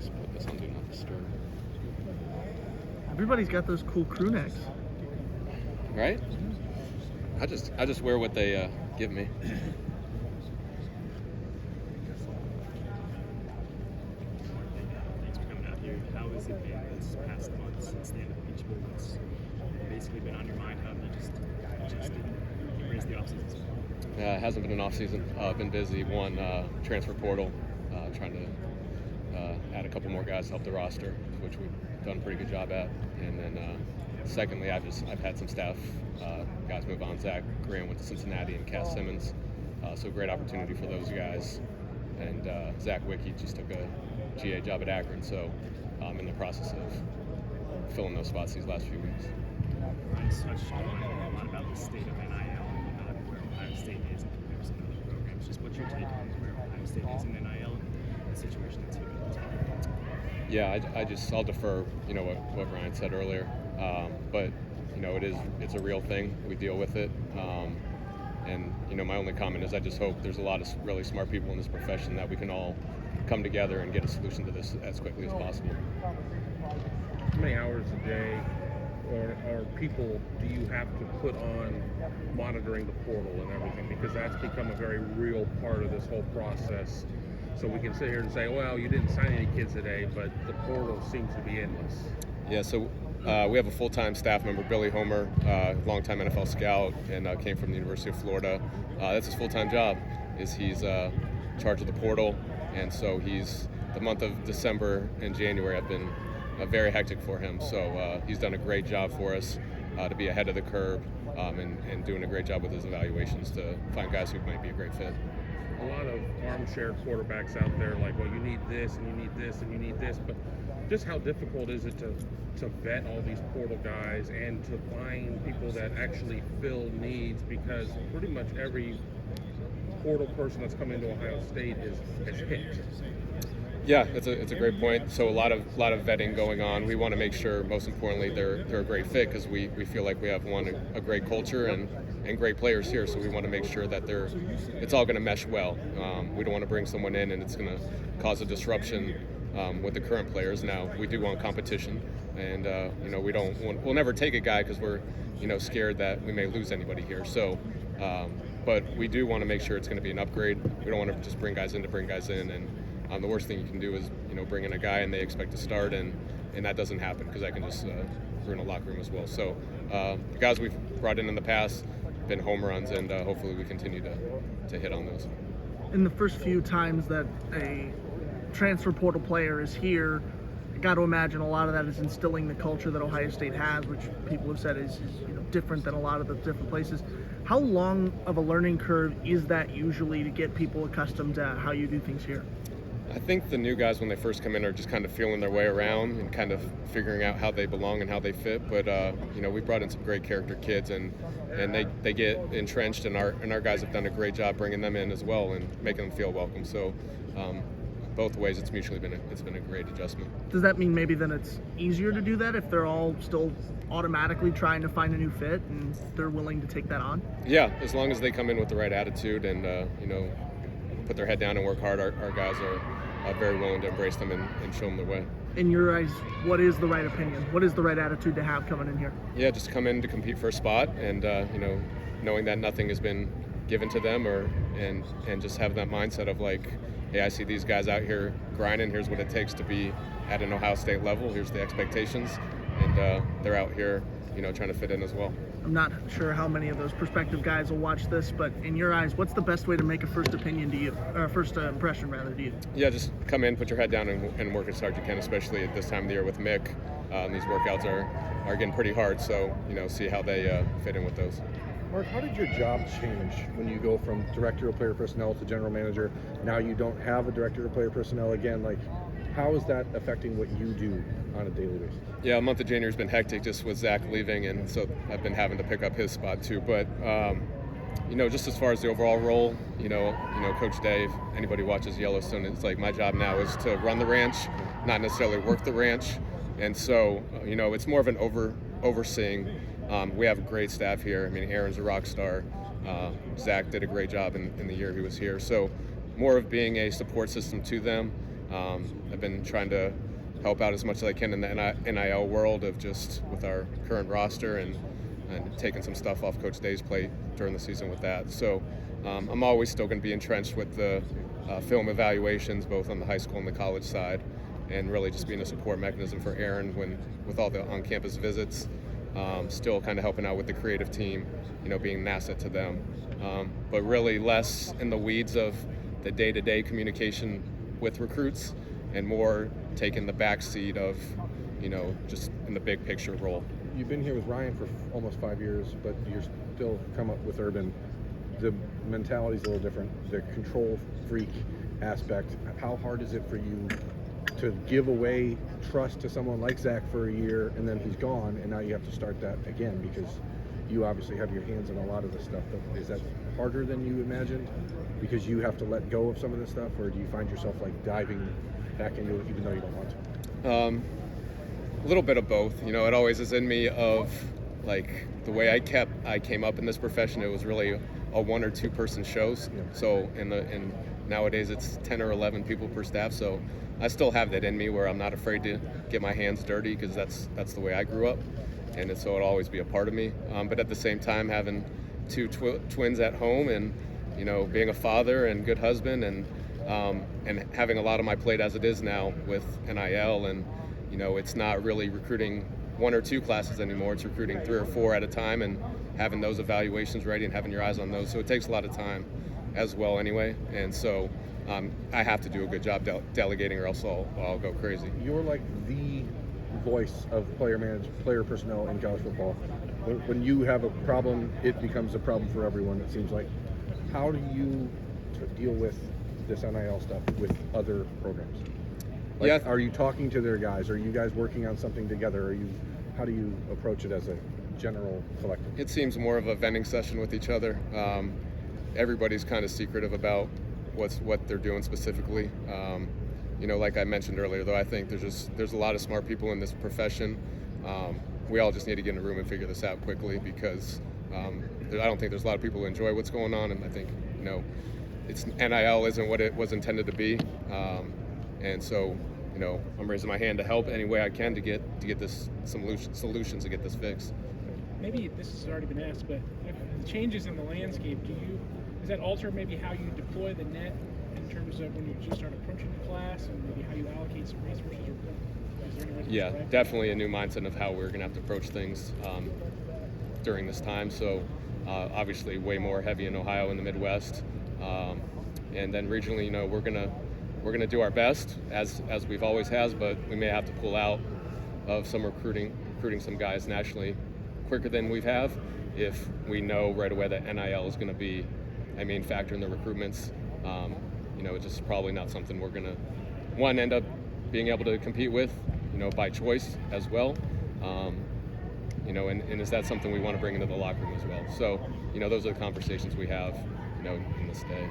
Just put this on Do Not Disturb. Everybody's got those cool crew necks. Right? I just wear what they give me. Thanks for coming out here. How has it been this past month since the end of the Beach Bowl? What's basically been on your mind? How have you just embraced the offseason? It hasn't been an off season. Been busy. One, transfer portal, trying to add a couple more guys to help the roster, which we've done a pretty good job at. And then secondly, I've had some staff guys move on. Zach Graham went to Cincinnati and Cass Simmons, so great opportunity for those guys. And Zach Wicke just took a GA job at Akron, so I'm in the process of filling those spots these last few weeks. Ryan touched on a lot about the state of NIL and where Ohio State is in comparison to other programs. Just what's your take on where Ohio State is in NIL and the situation that's here at this point? Yeah, I'll defer, what Ryan said earlier. But it's a real thing. We deal with it. And my only comment is I just hope there's a lot of really smart people in this profession that we can all come together and get a solution to this as quickly as possible. How many hours a day or people do you have to put on monitoring the portal and everything? Because that's become a very real part of this whole process. So we can sit here and say, well, you didn't sign any kids today, but the portal seems to be endless. Yeah, so we have a full-time staff member, Billy Homer, longtime NFL scout, and came from the University of Florida. That's his full-time job, is he's in charge of the portal, and so the month of December and January have been very hectic for him. So he's done a great job for us to be ahead of the curve and doing a great job with his evaluations to find guys who might be a great fit. A lot of armchair quarterbacks out there like, well, you need this and you need this and you need this, but just how difficult is it to vet all these portal guys and to find people that actually fill needs, because pretty much every portal person that's come into Ohio State is hit. Yeah, it's a great point. So a lot of vetting going on. We want to make sure, most importantly, they're a great fit, because we feel like we have a great culture and great players here. So we want to make sure that it's all going to mesh well. We don't want to bring someone in and it's going to cause a disruption with the current players. Now we do want competition, and we'll never take a guy because we're scared that we may lose anybody here. So. But we do want to make sure it's going to be an upgrade. We don't want to just bring guys in to bring guys in, and the worst thing you can do is bring in a guy and they expect to start, and that doesn't happen, because that can just ruin a locker room as well. So the guys we've brought in the past been home runs, and hopefully we continue to hit on those. In the first few times that a transfer portal player is here, I got to imagine a lot of that is instilling the culture that Ohio State has, which people have said is different than a lot of the different places. How long of a learning curve is that usually to get people accustomed to how you do things here? I think the new guys, when they first come in, are just kind of feeling their way around and kind of figuring out how they belong and how they fit. But we brought in some great character kids, and they get entrenched, and our guys have done a great job bringing them in as well and making them feel welcome. So both ways, it's been a great adjustment. Does that mean maybe then it's easier to do that if they're all still automatically trying to find a new fit and they're willing to take that on? Yeah, as long as they come in with the right attitude and put their head down and work hard, our guys are very willing to embrace them and show them the way. In your eyes, what is the right opinion? What is the right attitude to have coming in here? Yeah, just come in to compete for a spot, and knowing that nothing has been given to them, and just have that mindset of like, hey, I see these guys out here grinding. Here's what it takes to be at an Ohio State level. Here's the expectations, and they're out here, trying to fit in as well. I'm not sure how many of those prospective guys will watch this, but in your eyes, what's the best way to make a first opinion to you, or first impression rather to you? Yeah, just come in, put your head down, and work as hard as you can, especially at this time of the year with Mick. These workouts are getting pretty hard, so see how they fit in with those. Mark, how did your job change when you go from director of player personnel to general manager? Now you don't have a director of player personnel again. Like, how is that affecting what you do on a daily basis? Yeah, the month of January has been hectic just with Zach leaving, and so I've been having to pick up his spot too. But just as far as the overall role, Coach Dave, anybody watches Yellowstone, it's like my job now is to run the ranch, not necessarily work the ranch. And so, it's more of an overseeing. We have a great staff here. I mean, Aaron's a rock star. Zach did a great job in the year he was here. So more of being a support system to them. I've been trying to help out as much as I can in the NIL world of just with our current roster and taking some stuff off Coach Day's plate during the season with that. So I'm always still going to be entrenched with the film evaluations, both on the high school and the college side, and really just being a support mechanism for Aaron with all the on-campus visits. Still kind of helping out with the creative team, being an asset to them. But really less in the weeds of the day-to-day communication with recruits and more taking the backseat of, just in the big picture role. You've been here with Ryan for almost 5 years, but you're still come up with Urban. The mentality's a little different. The control freak aspect. How hard is it for you to give away trust to someone like Zach for a year and then he's gone and now you have to start that again because you obviously have your hands on a lot of this stuff, but is that harder than you imagined because you have to let go of some of this stuff, or do you find yourself like diving back into it even though you don't want to? A little bit of both. It always is in me of like the way I came up in this profession. It was really a 1 or 2 person shows. Yeah. So in nowadays it's 10 or 11 people per staff. So I still have that in me where I'm not afraid to get my hands dirty because that's the way I grew up, and so it'll always be a part of me. But at the same time, having 2 twins at home and being a father and good husband and having a lot on my plate as it is now with NIL and it's not really recruiting 1 or 2 classes anymore. It's recruiting 3 or 4 at a time and having those evaluations ready and having your eyes on those. So it takes a lot of time as well anyway. And so I have to do a good job delegating or else I'll go crazy. You're like the voice of player personnel in college football. When you have a problem, it becomes a problem for everyone, it seems like. How do you deal with this NIL stuff with other programs? Are you talking to their guys? Are you guys working on something together? How do you approach it as a general collective? It seems more of a venting session with each other. Everybody's kind of secretive about what they're doing specifically. Like I mentioned earlier, though, I think there's a lot of smart people in this profession. We all just need to get in a room and figure this out quickly because I don't think there's a lot of people who enjoy what's going on, and I think it's NIL isn't what it was intended to be. And so, I'm raising my hand to help any way I can to get this solutions to get this fixed. Maybe this has already been asked, but if the changes in the landscape, does that alter maybe how you deploy the net in terms of when you just start approaching the class and maybe how you allocate some resources? Or is there any way to describe? Definitely a new mindset of how we're going to have to approach things during this time. So obviously way more heavy in Ohio and the Midwest, and then regionally, we're gonna do our best as we've always has, but we may have to pull out of some recruiting some guys nationally quicker than we have if we know right away that NIL is going to be a main factor in the recruitments. It's just probably not something we're going to end up being able to compete with, by choice as well. And is that something we want to bring into the locker room as well? So, those are the conversations we have, in this day.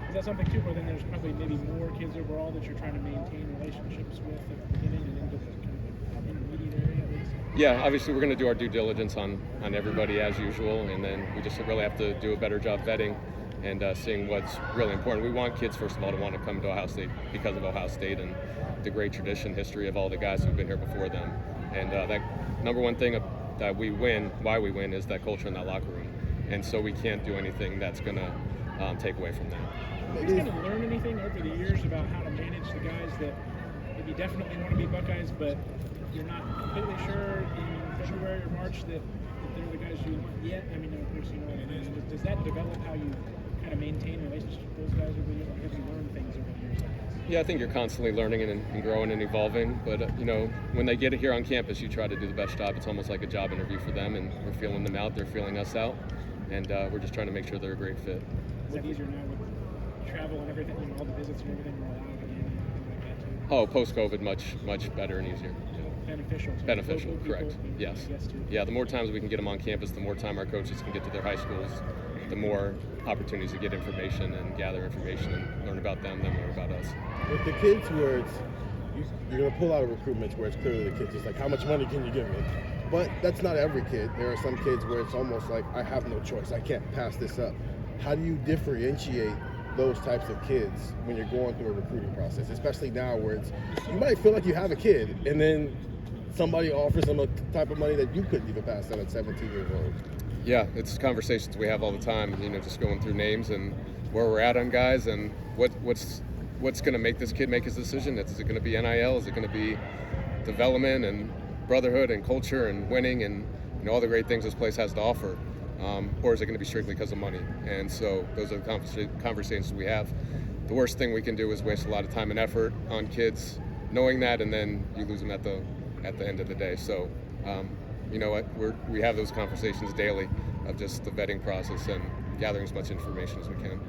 Is that something too, where then there's probably maybe more kids overall that you're trying to maintain relationships with at the beginning and into the kind of intermediate area at least? Yeah, obviously we're going to do our due diligence on everybody as usual, and then we just really have to do a better job vetting and seeing what's really important. We want kids, first of all, to want to come to Ohio State because of Ohio State and the great tradition, history of all the guys who've been here before them. And that number one thing that why we win, is that culture in that locker room. And so we can't do anything that's going to take away from that. Have you kind of learned anything over the years about how to manage the guys that maybe definitely want to be Buckeyes, but you're not completely sure in February or March that they're the guys you want yet? I mean, of course, does that develop how you kind of maintain relationships with those guys over the years? Or have you learned things over the years, I guess? Yeah, I think you're constantly learning and growing and evolving. But, when they get it here on campus, you try to do the best job. It's almost like a job interview for them, and we're feeling them out. They're feeling us out. And we're just trying to make sure they're a great fit. Is it easier now with travel and everything, all the visits and everything are allowed again and everything like that too? Oh, post-COVID, much better and easier. Beneficial. Beneficial, Local correct. people, Yes. too. Yeah, the more times we can get them on campus, the more time our coaches can get to their high schools, the more opportunities to get information and gather information and learn about them about us. With the kids where you're going to pull out of recruitments where it's clearly the kids, it's like, how much money can you give me? But that's not every kid. There are some kids where it's almost like, I have no choice. I can't pass this up. How do you differentiate those types of kids when you're going through a recruiting process, especially now where you might feel like you have a kid and then somebody offers them a type of money that you couldn't even pass on at 17 years old. Yeah, it's conversations we have all the time, just going through names and where we're at on guys and what's going to make this kid make his decision. Is it going to be NIL? Is it going to be development and brotherhood and culture and winning and all the great things this place has to offer? Or is it going to be strictly because of money? And so those are the conversations we have. The worst thing we can do is waste a lot of time and effort on kids knowing that, and then you lose them at the end of the day. So you know what, we have those conversations daily of just the vetting process and gathering as much information as we can.